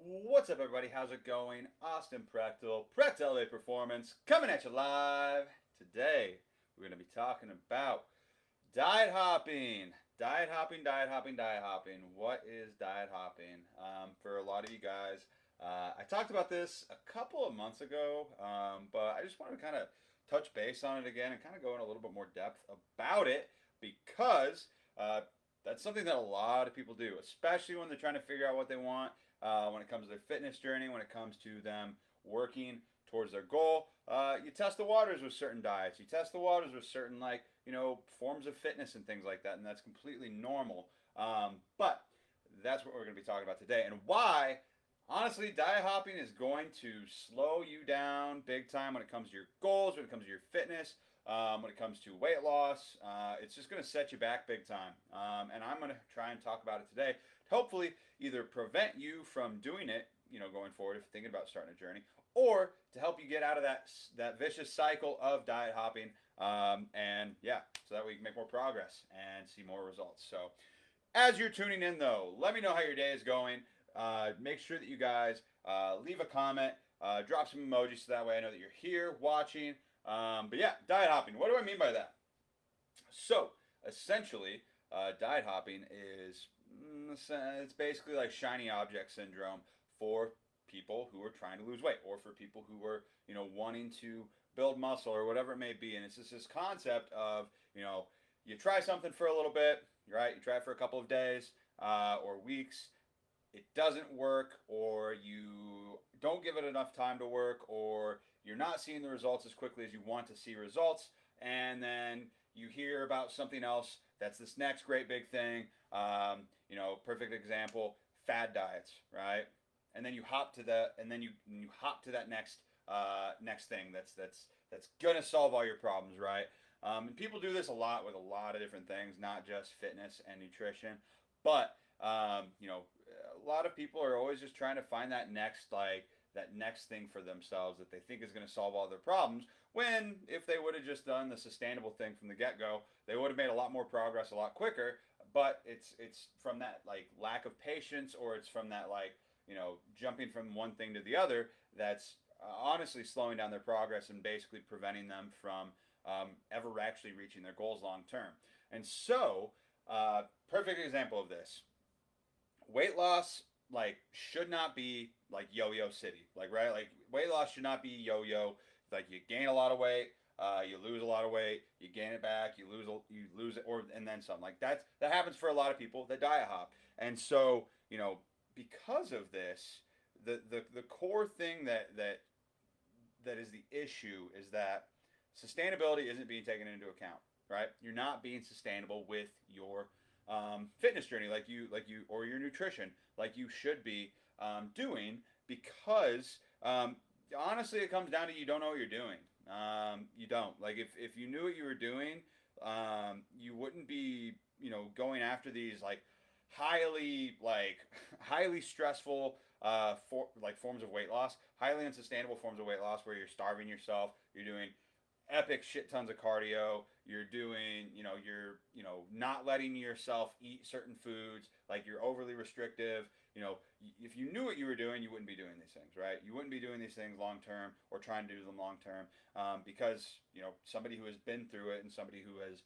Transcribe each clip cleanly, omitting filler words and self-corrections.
What's up, everybody? How's it going? Austin Prechtelevate Performance, coming at you live. Today, we're going to be talking about diet hopping. Diet hopping, diet hopping, diet hopping. What is diet hopping? For a lot of you guys, I talked about this a couple of months ago, but I just wanted to kind of touch base on it again and kind of go in a little bit more depth about it because that's something that a lot of people do, especially when they're trying to figure out what they want when it comes to their fitness journey, when it comes to them working towards their goal. You test the waters with certain diets. You test the waters with certain forms of fitness and things like that, and that's completely normal. But that's what we're going to be talking about today, and why. Honestly, diet hopping is going to slow you down big time when it comes to your goals, when it comes to your fitness, when it comes to weight loss. It's just going to set you back big time. And I'm going to try and talk about it today to hopefully either prevent you from doing it, going forward if you're thinking about starting a journey, or to help you get out of that vicious cycle of diet hopping. And yeah, so that way you can make more progress and see more results. So as you're tuning in, though, let me know how your day is going. Make sure that you guys leave a comment, drop some emojis so that way I know that you're here watching. But yeah, diet hopping. What do I mean by that? So essentially, diet hopping is it's basically like shiny object syndrome for people who are trying to lose weight or for people who are wanting to build muscle or whatever it may be. And it's just this concept of you try something for a little bit, right? You try it for a couple of days or weeks, it doesn't work, or you don't give it enough time to work, or you're not seeing the results as quickly as you want to see results, and then you hear about something else that's this next great big thing. Perfect example: fad diets, right? And then you hop to that, and then you hop to that next thing that's gonna solve all your problems, right? And people do this a lot with a lot of different things, not just fitness and nutrition, but a lot of people are always just trying to find that next thing for themselves that they think is going to solve all their problems. When if they would have just done the sustainable thing from the get go, they would have made a lot more progress a lot quicker. But it's from that lack of patience, or it's from that jumping from one thing to the other that's honestly slowing down their progress and basically preventing them from ever actually reaching their goals long term. And so, perfect example of this: weight loss should not be like yo-yo city, right, weight loss should not be yo-yo. You gain a lot of weight, you lose a lot of weight, you gain it back, you lose it, or and then some. That happens for a lot of people that diet hop. And so because of this, the core thing that is the issue is that sustainability isn't being taken into account, right? You're not being sustainable with your fitness journey or your nutrition like you should be doing, because honestly it comes down to you don't know what you're doing. You don't. If you knew what you were doing, you wouldn't be going after these highly highly stressful forms of weight loss, highly unsustainable forms of weight loss where you're starving yourself, you're doing epic shit tons of cardio, you're doing you're not letting yourself eat certain foods, you're overly restrictive. If you knew what you were doing, you wouldn't be doing these things, right? You wouldn't be doing these things long term or trying to do them long term, because somebody who has been through it and somebody who has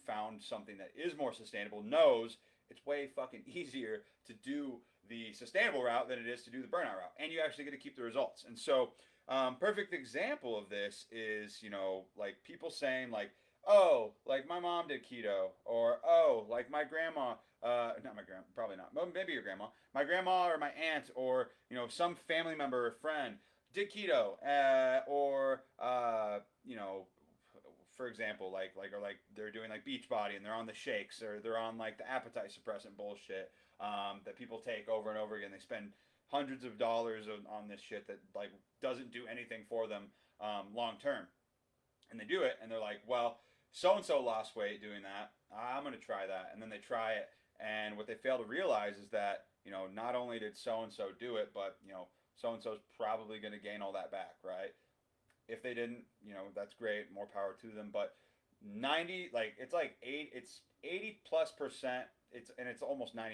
found something that is more sustainable knows it's way fucking easier to do the sustainable route than it is to do the burnout route, and you actually get to keep the results. And so perfect example of this is people saying oh, my mom did keto, or oh, my grandma, not my grandma, probably not, maybe your grandma, my grandma or my aunt, or some family member or friend did keto, or for example, they're doing Beachbody and they're on the shakes, or they're on the appetite suppressant bullshit that people take over and over again. They spend hundreds of dollars on this shit that doesn't do anything for them long term, and they do it, and they're like, well, so and so lost weight doing that, I'm going to try that. And then they try it, and what they fail to realize is that not only did so and so do it, but so and so's probably going to gain all that back, right? If they didn't, that's great, more power to them. But 90, it's 80 plus percent. It's almost 99%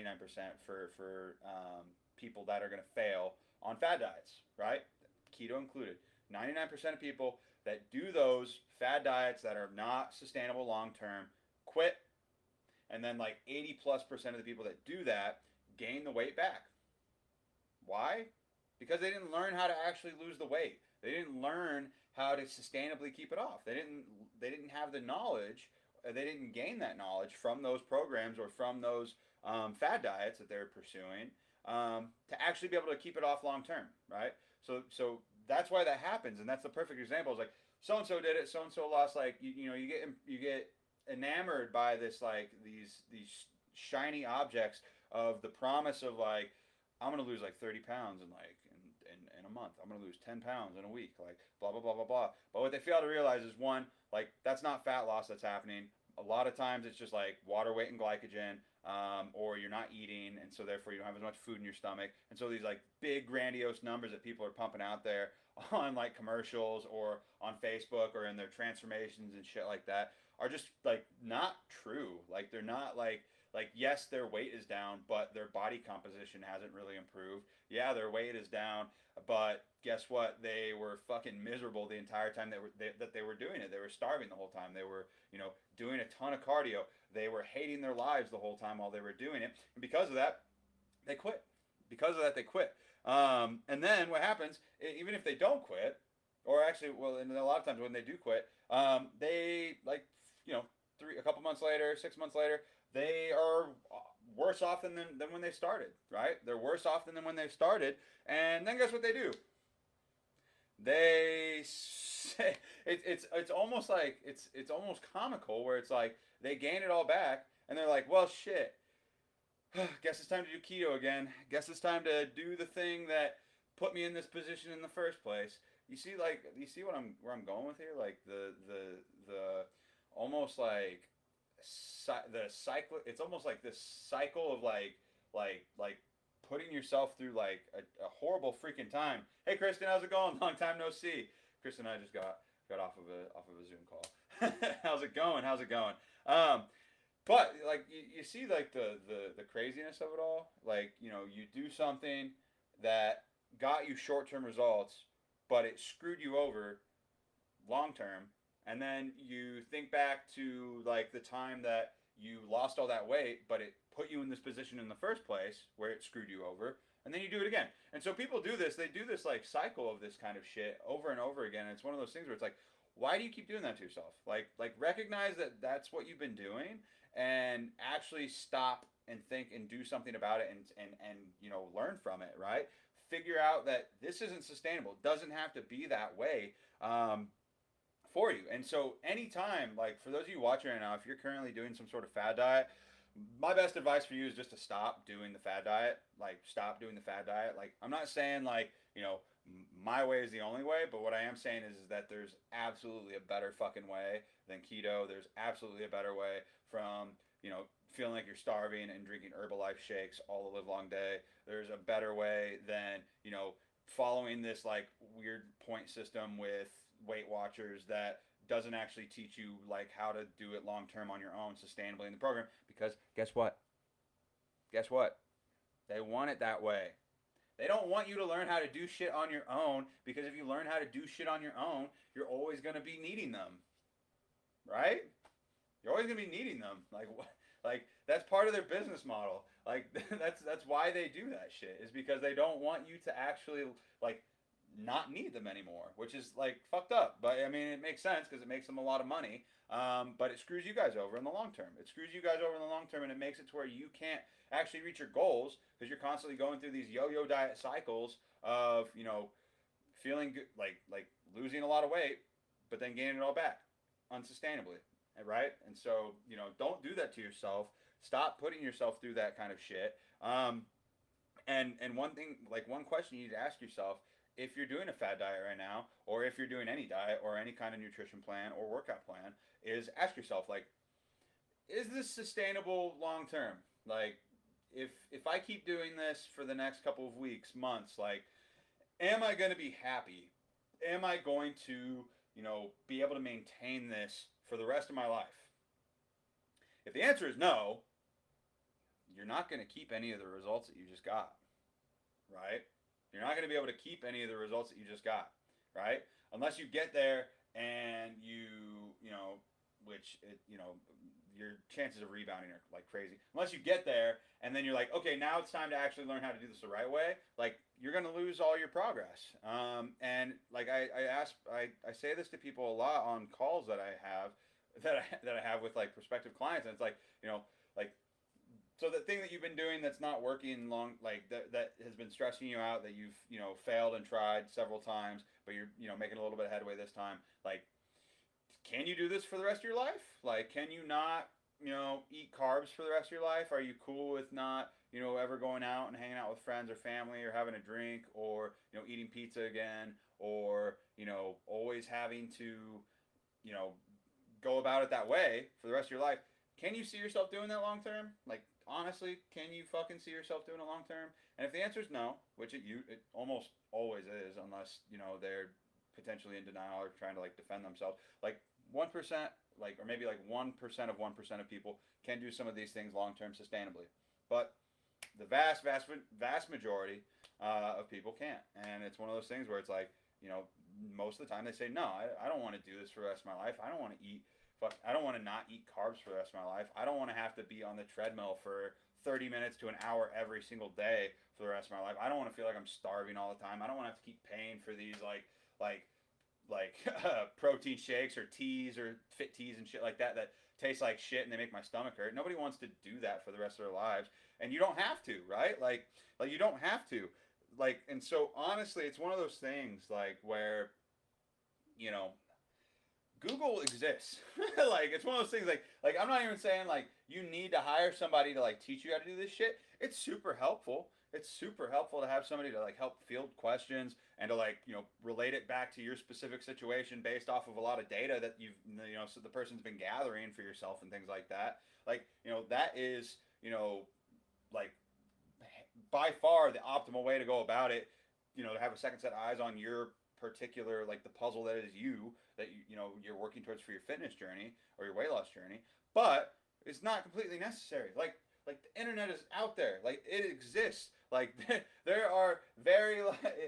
for people that are going to fail on fad diets, right? Keto included. 99% of people that do those fad diets that are not sustainable long term quit. And then like 80+% of the people that do that gain the weight back. Why? Because they didn't learn how to actually lose the weight. They didn't learn how to sustainably keep it off. They didn't have the knowledge. They didn't gain that knowledge from those programs or from those fad diets that they're pursuing to actually be able to keep it off long term, right? So that's why that happens, and that's the perfect example. It's like so and so did it, so and so lost. Like you get enamored by this like these shiny objects of the promise of like I'm gonna lose like 30 pounds in a month. I'm gonna lose 10 pounds in a week. Like blah blah blah blah blah. But what they fail to realize is one, like that's not fat loss that's happening. A lot of times it's just like water weight and glycogen, or you're not eating, and so therefore you don't have as much food in your stomach. And so these like big grandiose numbers that people are pumping out there on like commercials or on Facebook or in their transformations and shit like that are just like not true. Like they're not like yes, their weight is down, but their body composition hasn't really improved. Yeah, their weight is down, but guess what? They were fucking miserable the entire time that they were doing it. They were starving the whole time. They were, doing a ton of cardio. They were hating their lives the whole time while they were doing it. And because of that, they quit. Because of that, they quit. And then what happens, even if they don't quit, or actually, well, and a lot of times when they do quit, they a couple months later, 6 months later, they are worse off than when they started, right? They're worse off than when they started. And then guess what they do? They say, it's almost like it's almost comical where it's like they gain it all back and they're like, well, shit. Guess it's time to do keto again. Guess it's time to do the thing that put me in this position in the first place. You see where I'm going with here? Like the almost like the cycle. It's almost like this cycle of like putting yourself through like a horrible freaking time. Hey Kristen, how's it going? Long time no see. Kristen and I just got off of a Zoom call. How's it going? But like you see like the craziness of it all. Like, you do something that got you short-term results, but it screwed you over long-term. And then you think back to like the time that you lost all that weight, but it put you in this position in the first place where it screwed you over, and then you do it again. And so people do this. They do this like cycle of this kind of shit over and over again. And it's one of those things where it's like, why do you keep doing that to yourself? Like recognize that that's what you've been doing, and actually stop and think and do something about it, and learn from it. Right? Figure out that this isn't sustainable. It doesn't have to be that way. For you. And so anytime, like for those of you watching right now, if you're currently doing some sort of fad diet, my best advice for you is just to stop doing the fad diet. Like stop doing the fad diet. Like I'm not saying like, my way is the only way, but what I am saying is that there's absolutely a better fucking way than keto. There's absolutely a better way from, feeling like you're starving and drinking Herbalife shakes all the live long day. There's a better way than, following this like weird point system with Weight Watchers that doesn't actually teach you like how to do it long term on your own sustainably in the program. Because guess what? They want it that way. They don't want you to learn how to do shit on your own, because if you learn how to do shit on your own, you're always going to be needing them. Right? You're always going to be needing them. Like what? Like that's part of their business model. Like that's why they do that shit, is because they don't want you to actually like not need them anymore, which is like fucked up. But I mean, it makes sense because it makes them a lot of money. But it screws you guys over in the long term. It screws you guys over in the long term, and it makes it to where you can't actually reach your goals because you're constantly going through these yo-yo diet cycles of feeling good, like losing a lot of weight, but then gaining it all back unsustainably, right? And so don't do that to yourself. Stop putting yourself through that kind of shit. And one thing, like one question you need to ask yourself, if you're doing a fad diet right now, or if you're doing any diet or any kind of nutrition plan or workout plan, is ask yourself, like, is this sustainable long term? Like, if I keep doing this for the next couple of weeks, months, like, am I going to be happy? Am I going to, be able to maintain this for the rest of my life? If the answer is no, you're not going to keep any of the results that you just got. right? You're not going to be able to keep any of the results that you just got, right? Unless you get there and you know, which it, you know, your chances of rebounding are like crazy. Unless you get there and then you're like, okay, now it's time to actually learn how to do this the right way. Like you're gonna lose all your progress. And like I say this to people a lot on calls that I have that I have with like prospective clients, and it's like, you know, like, so the thing that you've been doing that's not working long, like that has been stressing you out, that you've, you know, failed and tried several times, but you're, you know, making a little bit of headway this time. Like, can you do this for the rest of your life? Like, can you not, you know, eat carbs for the rest of your life? Are you cool with not, you know, ever going out and hanging out with friends or family or having a drink, or, you know, eating pizza again, or, you know, always having to, you know, go about it that way for the rest of your life? Can you see yourself doing that long term? Like, honestly, can you fucking see yourself doing it long term? And if the answer is no, which it almost always is, unless, you know, they're potentially in denial or trying to like defend themselves. Like 1%, like, or maybe like 1% of 1% of people can do some of these things long term sustainably, but the vast majority of people can't. And it's one of those things where it's like, you know, most of the time they say, no, I don't want to do this for the rest of my life. I don't want to eat. I don't want to not eat carbs for the rest of my life. I don't want to have to be on the treadmill for 30 minutes to an hour every single day for the rest of my life. I don't want to feel like I'm starving all the time. I don't want to have to keep paying for these like protein shakes or teas or fit teas and shit like that taste like shit and they make my stomach hurt. Nobody wants to do that for the rest of their lives, and you don't have to, right? Like you don't have to, like. And so honestly, it's one of those things like where, you know, Google exists. Like it's one of those things like I'm not even saying like you need to hire somebody to like teach you how to do this shit. It's super helpful. It's super helpful to have somebody to like help field questions and to like, you know, relate it back to your specific situation based off of a lot of data that you've, you know, so the person's been gathering for yourself and things like that. Like, you know, that is, you know, like by far the optimal way to go about it, you know, to have a second set of eyes on your particular, like the puzzle that is you, that you know you're working towards for your fitness journey or your weight loss journey. But it's not completely necessary. Like the internet is out there, like it exists. Like there are very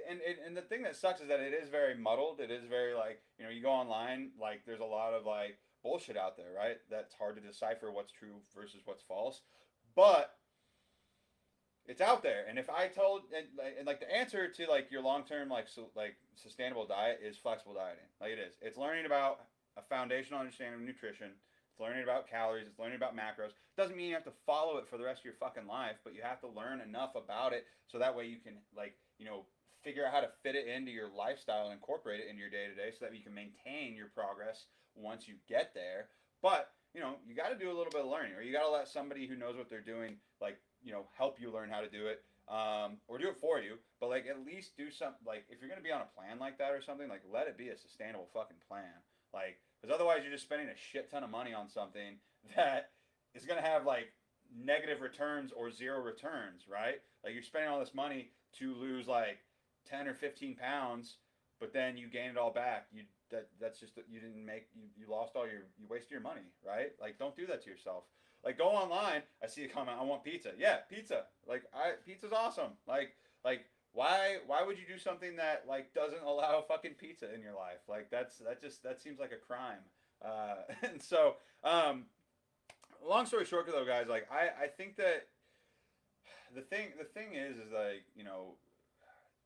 and the thing that sucks is that it is very muddled. It is very like, you know, you go online, like there's a lot of like bullshit out there, right? That's hard to decipher what's true versus what's false. But it's out there. And if I told, and like the answer to like your long term like sustainable diet is flexible dieting. Like it is. It's learning about a foundational understanding of nutrition. It's learning about calories. It's learning about macros. Doesn't mean you have to follow it for the rest of your fucking life, but you have to learn enough about it so that way you can, like, you know, figure out how to fit it into your lifestyle and incorporate it into your day to day so that you can maintain your progress once you get there. But you know, you got to do a little bit of learning, or you got to let somebody who knows what they're doing, like, you know, help you learn how to do it, or do it for you. But like, at least do something. Like, if you're gonna be on a plan like that or something, like, let it be a sustainable fucking plan. Like, because otherwise, you're just spending a shit ton of money on something that is gonna have like negative returns or zero returns, right? Like, you're spending all this money to lose like 10 or 15 pounds, but then you gain it all back. That's just, you didn't make, you lost all your, you wasted your money, right? Like, don't do that to yourself. Like, go online. I see a comment. I want pizza. Yeah, pizza. Like, pizza's awesome. Like why would you do something that like doesn't allow fucking pizza in your life? Like, that seems like a crime. And so, long story short, though, guys, like I think that the thing is like, you know,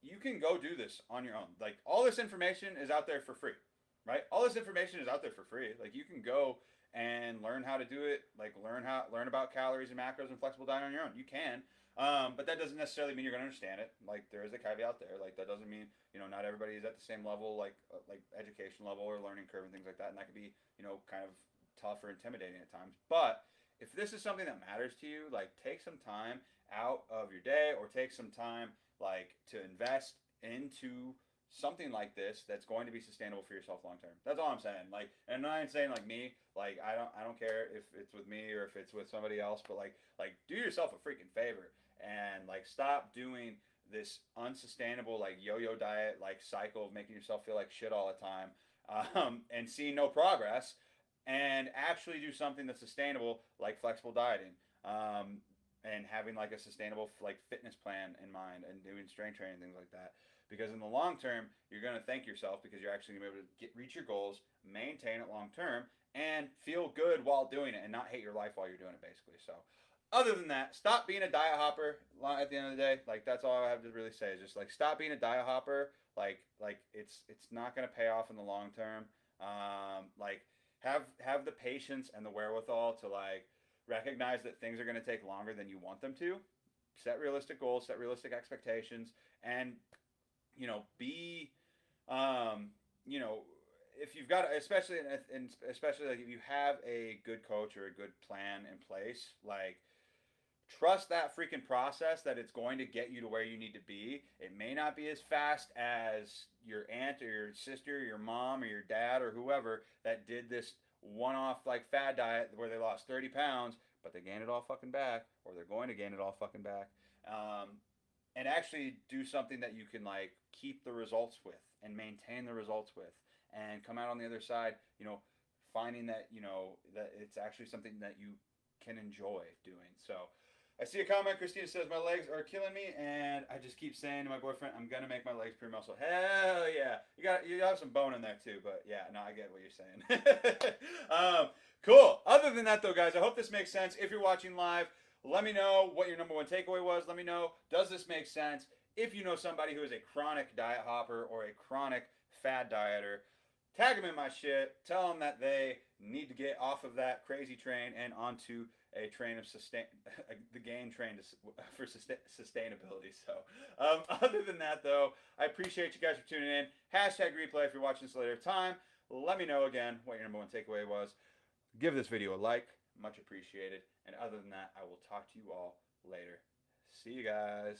you can go do this on your own. Like, all this information is out there for free, right? All this information is out there for free. Like, you can go and learn how to do it. Like, learn about calories and macros and flexible diet on your own. You can, but that doesn't necessarily mean you're going to understand it. Like, there is a caveat there. Like, that doesn't mean, you know, not everybody is at the same level, like education level or learning curve and things like that. And that can be, you know, kind of tough or intimidating at times. But if this is something that matters to you, like, take some time out of your day, or take some time like to invest into something like this that's going to be sustainable for yourself long term. That's all I'm saying. Like, and I'm not saying like me, like I don't care if it's with me or if it's with somebody else, but like do yourself a freaking favor and like stop doing this unsustainable like yo-yo diet like cycle of making yourself feel like shit all the time, and seeing no progress, and actually do something that's sustainable like flexible dieting. and having like a sustainable like fitness plan in mind and doing strength training, things like that. Because in the long term, you're going to thank yourself because you're actually going to be able to reach your goals, maintain it long term, and feel good while doing it and not hate your life while you're doing it, basically. So, other than that, stop being a diet hopper at the end of the day. Like, that's all I have to really say is just like stop being a diet hopper. Like it's not going to pay off in the long term. Like, have the patience and the wherewithal to like recognize that things are going to take longer than you want them to. Set realistic goals, set realistic expectations, and be, you know, if you've got, especially like if you have a good coach or a good plan in place, like trust that freaking process that it's going to get you to where you need to be. It may not be as fast as your aunt or your sister, or your mom or your dad or whoever that did this one-off like fad diet where they lost 30 pounds, but they gained it all fucking back, or they're going to gain it all fucking back. And actually do something that you can like keep the results with and maintain the results with and come out on the other side, finding that, that it's actually something that you can enjoy doing. So I see a comment. Christina says my legs are killing me, and I just keep saying to my boyfriend, I'm gonna make my legs pure muscle. Hell yeah, you have some bone in there too, but yeah, no, I get what you're saying. Cool. Other than that, though, guys, I hope this makes sense. If you're watching live, let me know what your number one takeaway was. Let me know, does this make sense? If you know somebody who is a chronic diet hopper or a chronic fad dieter, tag them in my shit. Tell them that they need to get off of that crazy train and onto a train of the game train for sustainability. So, other than that, though, I appreciate you guys for tuning in. Hashtag replay if you're watching this later time. Let me know again what your number one takeaway was. Give this video a like. Much appreciated. And other than that, I will talk to you all later. See you guys.